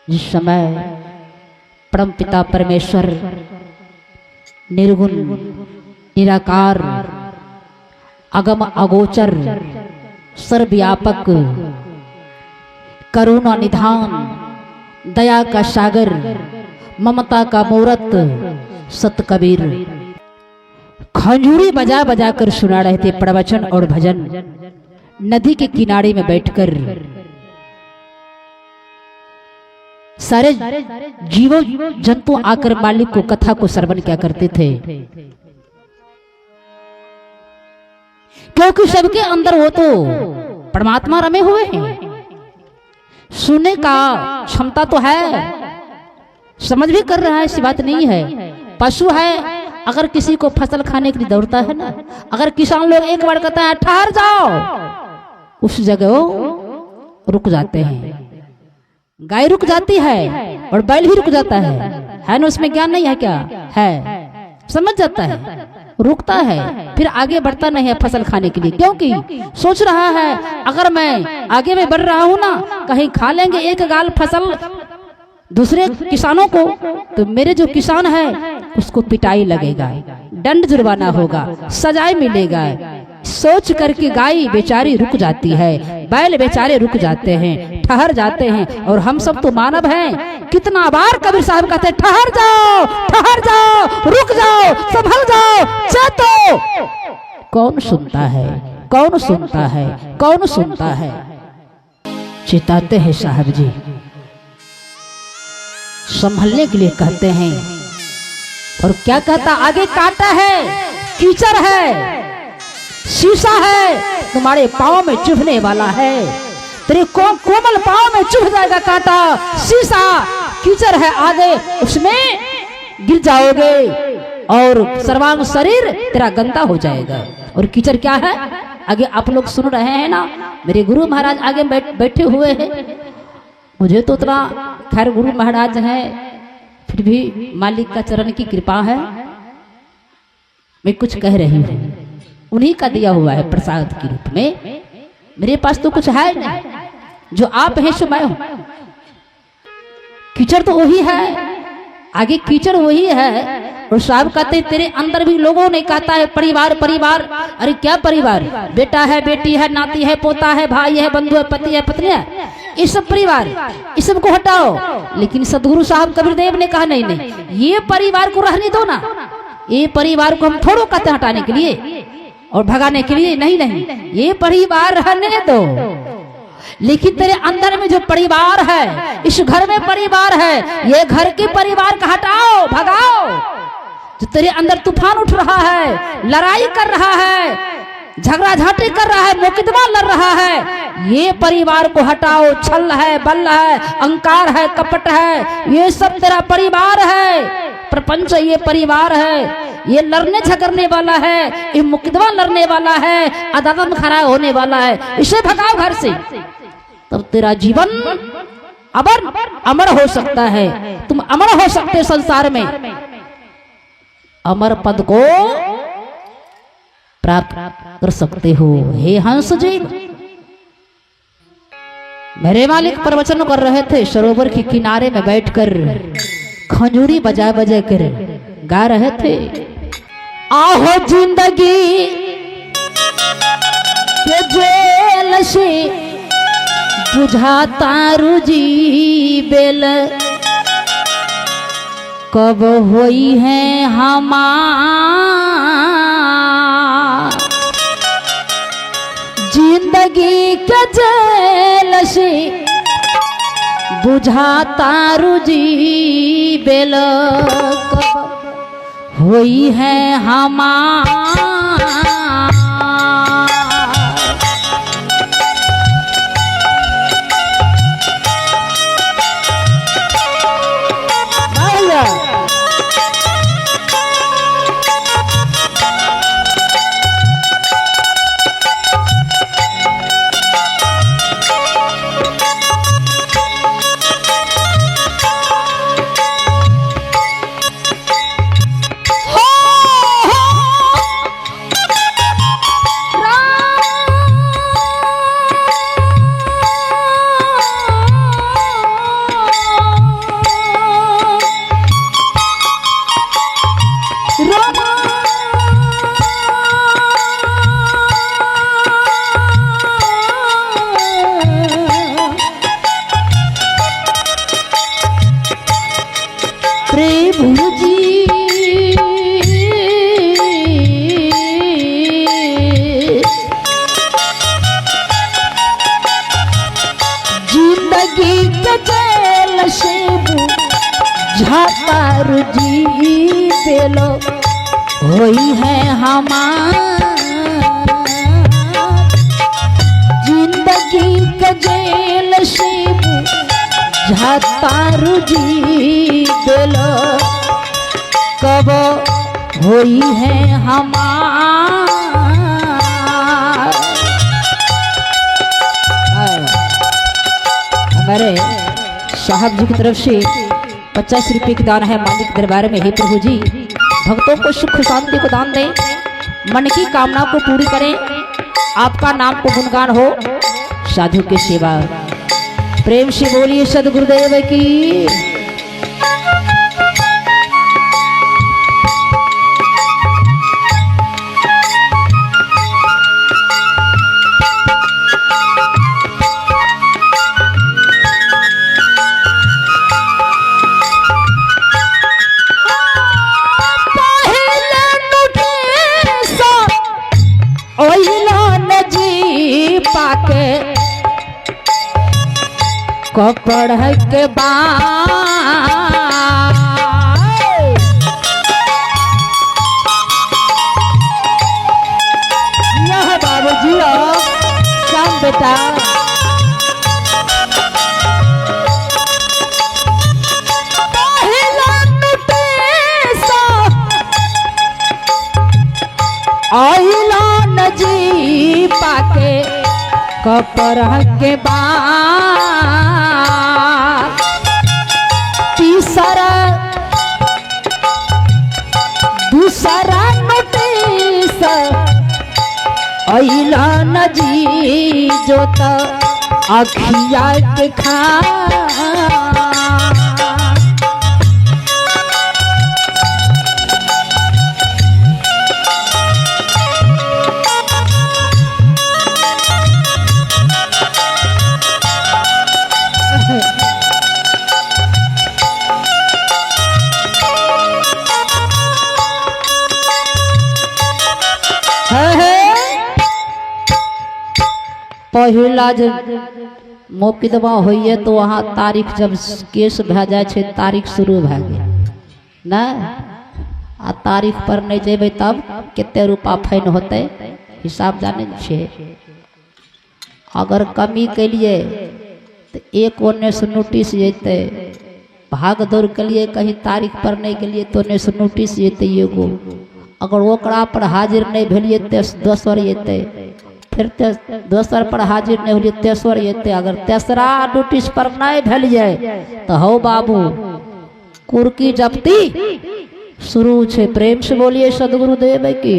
जिस समय परम पिता परमेश्वर निर्गुण निराकार अगम अगोचर सर्वव्यापक करुणा निधान दया का सागर ममता का मूरत सत कबीर खंजूरी बजा बजा कर सुना रहे थे प्रवचन और भजन। नदी के किनारे में बैठकर सारे जीवो जंतु आकर मालिक को कथा को श्रवण क्या करते थे, क्योंकि सबके अंदर वो तो परमात्मा रमे हुए हैं। सुनने का क्षमता तो है, समझ भी कर रहा है, ऐसी बात नहीं है। पशु है, अगर किसी को फसल खाने के लिए दौड़ता है ना, अगर किसान लोग एक बार कहता है ठहर जाओ, उस जगह वो रुक जाते हैं। गाय रुक जाती है और बैल भी रुक जाता है ना, उसमें ज्ञान नहीं है क्या है, समझ जाता है, रुकता है, फिर आगे बढ़ता नहीं है फसल खाने के लिए, क्योंकि सोच रहा है अगर मैं आगे में बढ़ रहा हूं ना, कहीं खा लेंगे एक गाल फसल दूसरे किसानों को, तो मेरे जो किसान है उसको पिटाई लगेगा, दंड जुर्माना होगा, सजाए मिलेगा। सोच करके गाय बेचारी रुक जाती है, बैल बेचारे रुक जाते हैं, ठहर जाते हैं। और हम सब तो मानव हैं, कितना बार कबीर साहब कहते हैं ठहर जाओ, रुक जाओ, संभल जाओ, चेतो। कौन सुनता है, कौन सुनता है, कौन सुनता है? चिताते हैं साहब जी, संभलने के लिए कहते हैं। और क्या कहता, आगे कांटा है, कीचड़ है, शीशा है, तुम्हारे पाँव में चुभने वाला है, तेरे कोमल पाँव में चुभ जाएगा कांटा, शीशा कीचड़ है, आगे उसमें गिर जाओगे और सर्वांग शरीर तेरा गंदा हो जाएगा। और कीचड़ क्या है, आगे आप लोग सुन रहे हैं ना, मेरे गुरु महाराज आगे बैठे हुए हैं। मुझे तो उतना खैर गुरु महाराज हैं, फिर भी मालिक का चरण की कृपा है, मैं कुछ कह रही हूँ, उन्हीं का दिया हुआ है प्रसाद के रूप में। मेरे पास तो कुछ है नहीं, जो आप हैं सो मैं हूं। कीचड़ तो वही है, आगे कीचड़ वही है। और साहब कहते हैं तेरे अंदर भी लोगों ने कहता है परिवार परिवार, अरे क्या परिवार, बेटा है, बेटी है, नाती है, पोता है, भाई है, बंधु है, पति है, पत्नी है, ये सब परिवार, इस सब को हटाओ। लेकिन सदगुरु साहब कबीर देव ने कहा नहीं नहीं, ये परिवार को रहने दो ना, ये परिवार को हम थोड़ो कहते हटाने के लिए और भगाने के लिए, नहीं नहीं, ये परिवार रहने दो। लेकिन तेरे अंदर में जो परिवार है, इस घर में परिवार है, ये घर के परिवार का हटाओ, भगाओ। जो तेरे अंदर तूफान उठ रहा है, लड़ाई कर रहा है, झगड़ा झाटी कर रहा है, मुकदमा लड़ रहा है, ये परिवार को हटाओ। छल है, बल है, अहंकार है, कपट है, ये सब तेरा परिवार है। प्रपंच ये परिवार है, ये लड़ने झगड़ने वाला है, ये मुकदमा लड़ने वाला है, अदालत में खड़ा होने वाला है, इसे भगाओ घर से, तब तेरा जीवन अमर हो सकता है, तुम अमर हो सकते संसार में, अमर पद को प्राप्त कर सकते हो। हे हंस जी, मेरे मालिक प्रवचन कर रहे थे, सरोवर के किनारे में बैठकर खंजूरी बजा बजा कर गा रहे थे, आहो जिंदगी के जेल से बुझाता रुजी बेल, कब होई है हमार जिंदगी के जेल से बुझाता रुजी बेल, कब होई है हमार। गुरुजी जिंदगी के जेल से झातार जी बेलो होई है हमार जिंदगी के जेल से झातार जी बेलो कब होई है हमार। हमारे साहब जी की तरफ से 50 रुपये की दान है मालिक दरबार में। हे प्रभु जी भक्तों को सुख शांति को दान दें, मन की कामना को पूरी करें, आपका नाम को गुणगान हो, साधु की सेवा। प्रेम से बोलिए सदगुरुदेव की। कपड़ के बाद यह बाबूजी काम बेटा आइला नजी पाके कपड़ के बाद तीसरा दूसरा नोटिस आइला नजी जो तो अखिया के खा पहला जब मुकदमा होइए तो वहाँ तारीख जब केस भेजा छे तारीख शुरू भए गेल ना आ तारीख पर नहीं जेबे तब कितने रुपया फाइन होते हिसाब जाने छे। अगर कमी के लिए तो एक ओने से नोटिस जेते, भाग दौड़ के लिए कहीं तारीख पर नहीं के लिए तो ओने से नोटिस जेते एगो, अगर ओकरा पर हाजिर नहीं भेलिए दोसर जेते, फिर दोसर पर हाजिर नहीं होलिए तेसर जेते, अगर तेसरा नोटिस पर नहीं भेलिए तो हो बाबू कुर्की जब्ती शुरू छे। प्रेम से बोलिए सदगुरुदेव की।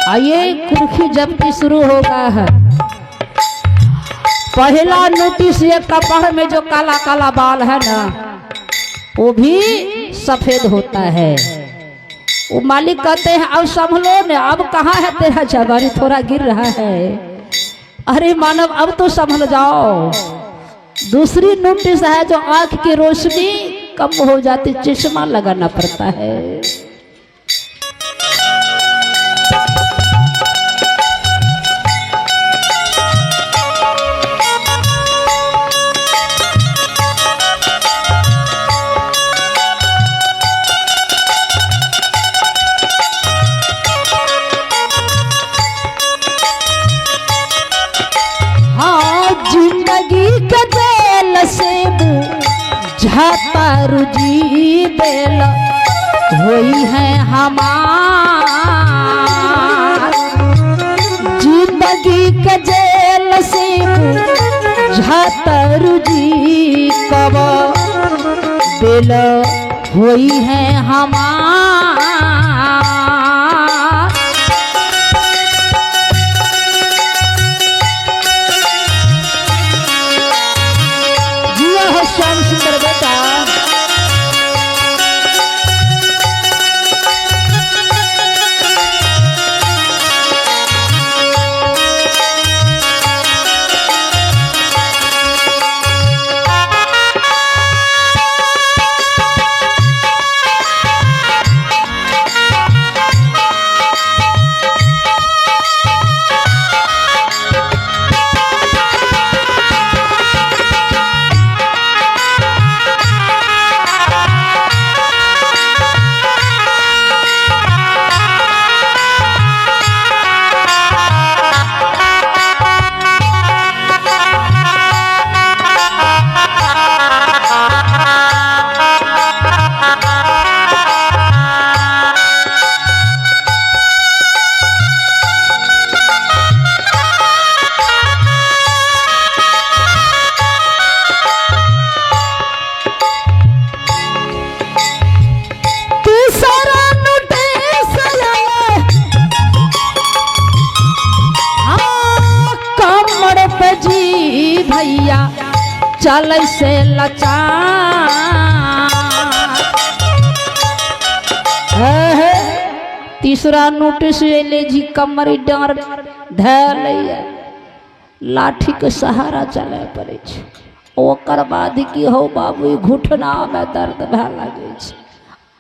आइए कुर्की जब्ती शुरू होगा है। पहला नोटिस ये कपड़ में जो काला काला बाल है ना वो भी सफेद होता है। वो मालिक कहते हैं अब संभलो ने, अब कहाँ है तेरा जवानी, थोड़ा गिर रहा है, अरे मानव अब तो संभल जाओ। दूसरी नोटिस है जो आंख की रोशनी कम हो जाती, चश्मा लगाना पड़ता है। झातार जी बेल होई है हमार, जिंदगी के जेल से झातार जी कब बेल होई है हमार। श्याम सुंदर बेटा भैया चल से लाचार। तीसरा नोटिस एले जी कमर डार धैल लाठी के सहारा चले पड़े छै। ओकर बाद की हो बाबू घुटना में दर्द भए लगे छै।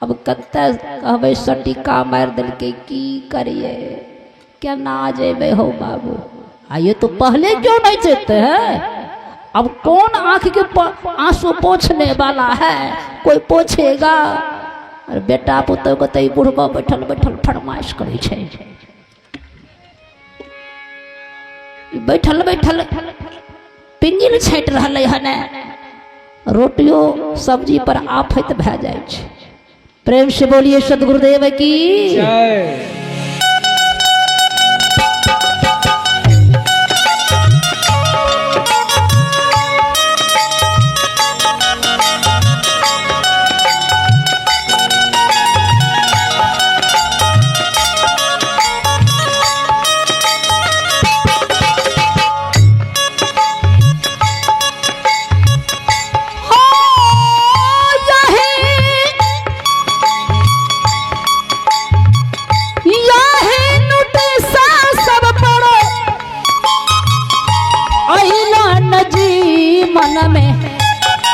अब कते कहबै सटिका मारि देलकै की करिए केना जेबे हो बाबू। आइए तो पहले क्यों नहीं चलते हैं? अब कौन आंख के आंसू पोंछने वाला है? कोई पोछेगा? और बेटा पुतौ के तई बुढ़बा बैठल बैठल फरमाइश करे छै। बैठल बैठल पिंगिल छाँट रहलै हने रोटियो सब्जी पर आफत भए जाइ छै। प्रेम से बोलिए सदगुरुदेव की जय।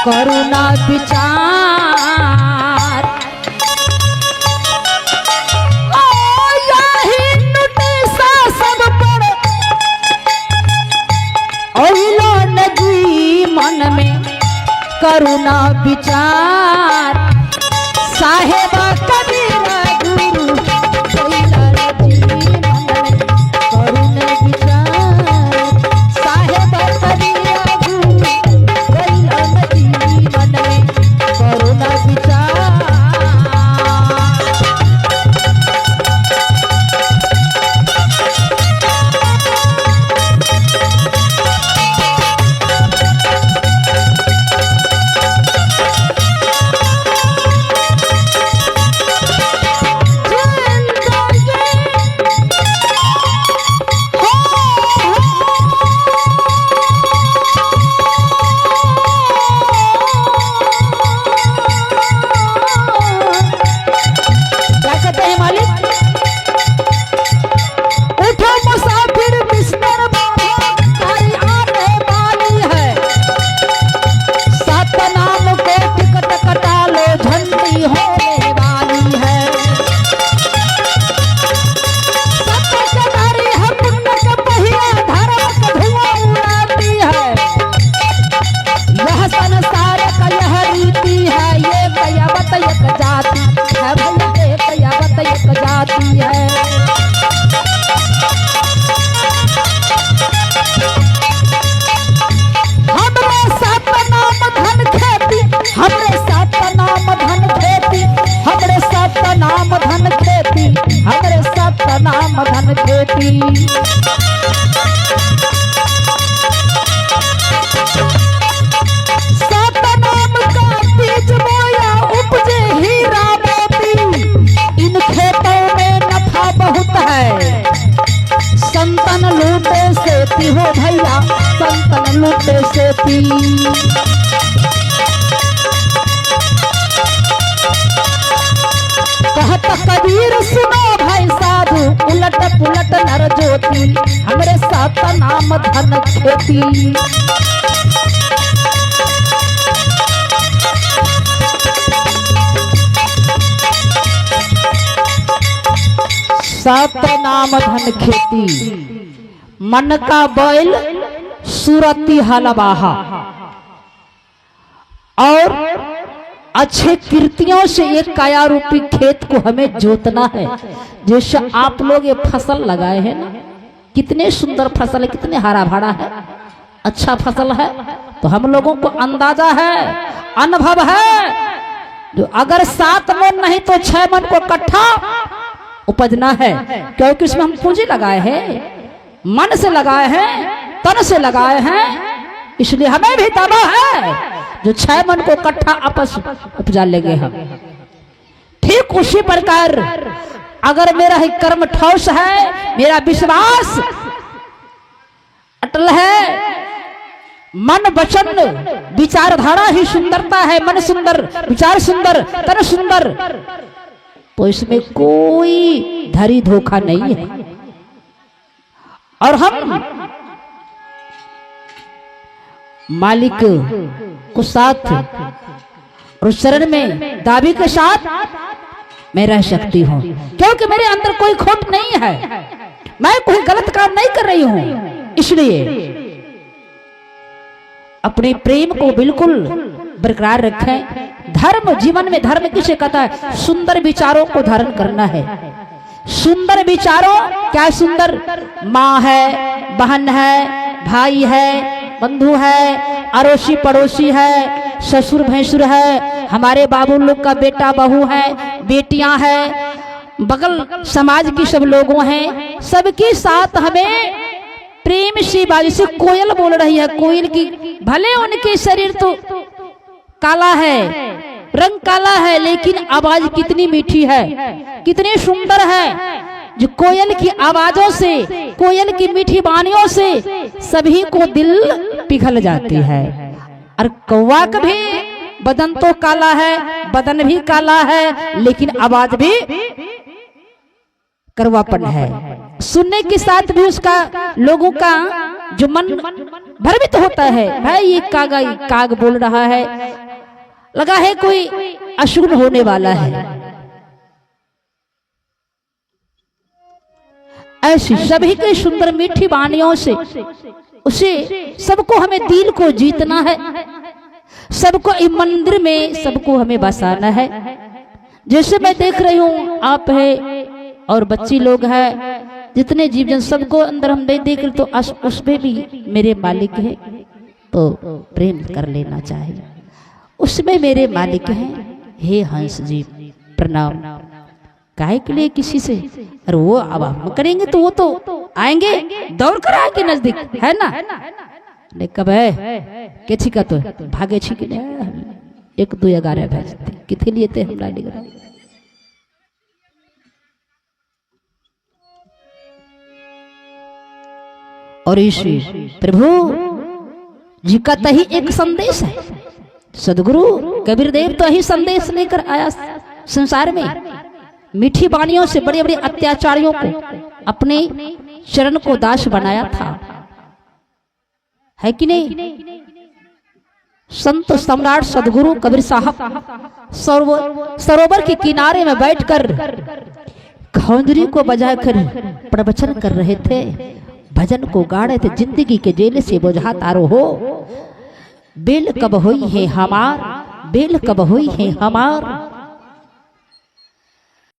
करुणा विचार सब पर नजी मन में करुणा विचार। साहेबा कबीरा गुरु करुणा विचार। साहेबा कबीरा करुणा विचार। धन खेती सतनाम का बीज बोया उपजे हीरा मोती। इन खेतों में नफा बहुत है संतन लूटे से पी हो भैया संतन लूटे से पी। कहत कबीर सुनो भाई साधु उलट पुलट नर ज्योति हमरे साथ नाम धन खेती। सात नाम धन खेती मन का बैल सूरती हलवाहा और अच्छे कृतियों से एक काया रूपी खेत को हमें जोतना है। जैसे आप लोग ये फसल लगाए हैं ना, कितने सुंदर फसल है, कितने हरा भरा है, अच्छा फसल है। तो हम लोगों को अंदाजा है, अनुभव है, जो अगर 7 मन नहीं तो 6 मन को कट्ठा उपजना है। क्योंकि उसमें हम पूंजी लगाए हैं, मन से लगाए हैं, तन से लगाए हैं, इसलिए हमें भी दावा है जो 6 मन को कट्ठा आपस उपजा लेंगे हम। ठीक उसी प्रकार अगर मेरा ही कर्म ठोस है, मेरा विश्वास अटल है, मन वचन विचारधारा ही सुंदरता है। मन सुंदर, विचार सुंदर, तन सुंदर, तो इसमें कोई धरी धोखा नहीं है। और हम मालिक को साथ और शरण में दावी के साथ मैं रह सकती हूँ, क्योंकि मेरे अंदर कोई खोट नहीं है, मैं कोई गलत काम नहीं कर रही हूँ। इसलिए अपने प्रेम को बिल्कुल बरकरार रखें। धर्म, जीवन में धर्म किसे कहता है? सुंदर विचारों को धारण करना है। सुंदर विचारों, क्या सुंदर? माँ है, बहन है, भाई है, बंधु है, अड़ोसी पड़ोसी है, ससुर भैंसुर है, हमारे बाबू लोग का बेटा बहू है, बेटियां हैं, बगल समाज की सब लोगों हैं, सबके साथ हमें प्रेम से बाजी से। कोयल बोल रही है, कोयल की भले उनके शरीर तो काला है, रंग काला है, लेकिन आवाज कितनी मीठी है, कितनी सुंदर है। जो कोयल की आवाजों से, कोयल की मीठी वाणियों से सभी को दिल पिघल जाती है। और कौवा का भी बदन तो काला है, बदन भी काला है, लेकिन आवाज भी करवापन है। सुनने के साथ भी उसका, लोगों का जो मन भ्रमित होता है, भाई ये काग बोल रहा है, लगा है कोई अशुभ होने वाला है। ऐसी सभी के सुंदर मीठी वाणियों से उसे, सबको हमें दिल को जीतना है, सबको इस मंदिर में सबको हमें बसाना है। जैसे मैं देख रही हूँ, आप है और बच्ची लोग हैं, जितने जीव जन सबको अंदर हम नहीं देख रहे, तो उसमें भी मेरे मालिक है, तो प्रेम कर लेना चाहिए। उसमें मेरे मालिक हैं। हे हंस जी प्रणाम। काहे के लिए किसी से? अरे वो अब हम करेंगे तो वो तो आएंगे, दौड़ कर आएंगे नजदीक, है ना? नहीं कब है के छिका तो भागे छिके 1 2 11 भेजते किथे लिए थे हमरा निगरा। और इसी प्रभु जी का तही एक संदेश है। सदगुरु कबीर देव तो यही संदेश लेकर आया संसार में। मीठी वाणियों से बड़े बड़े अत्याचारियों को अपने चरण को दास बनाया था, है कि नहीं? संत सम्राट सदगुरु कबीर साहब सरोवर के किनारे में बैठकर खंजरी को बजाकर प्रवचन कर रहे थे, भजन को गा रहे थे। जिंदगी के जेल से बोझा तारो हो, बेल कब हुई है हमार, बेल कब हुई है हमार,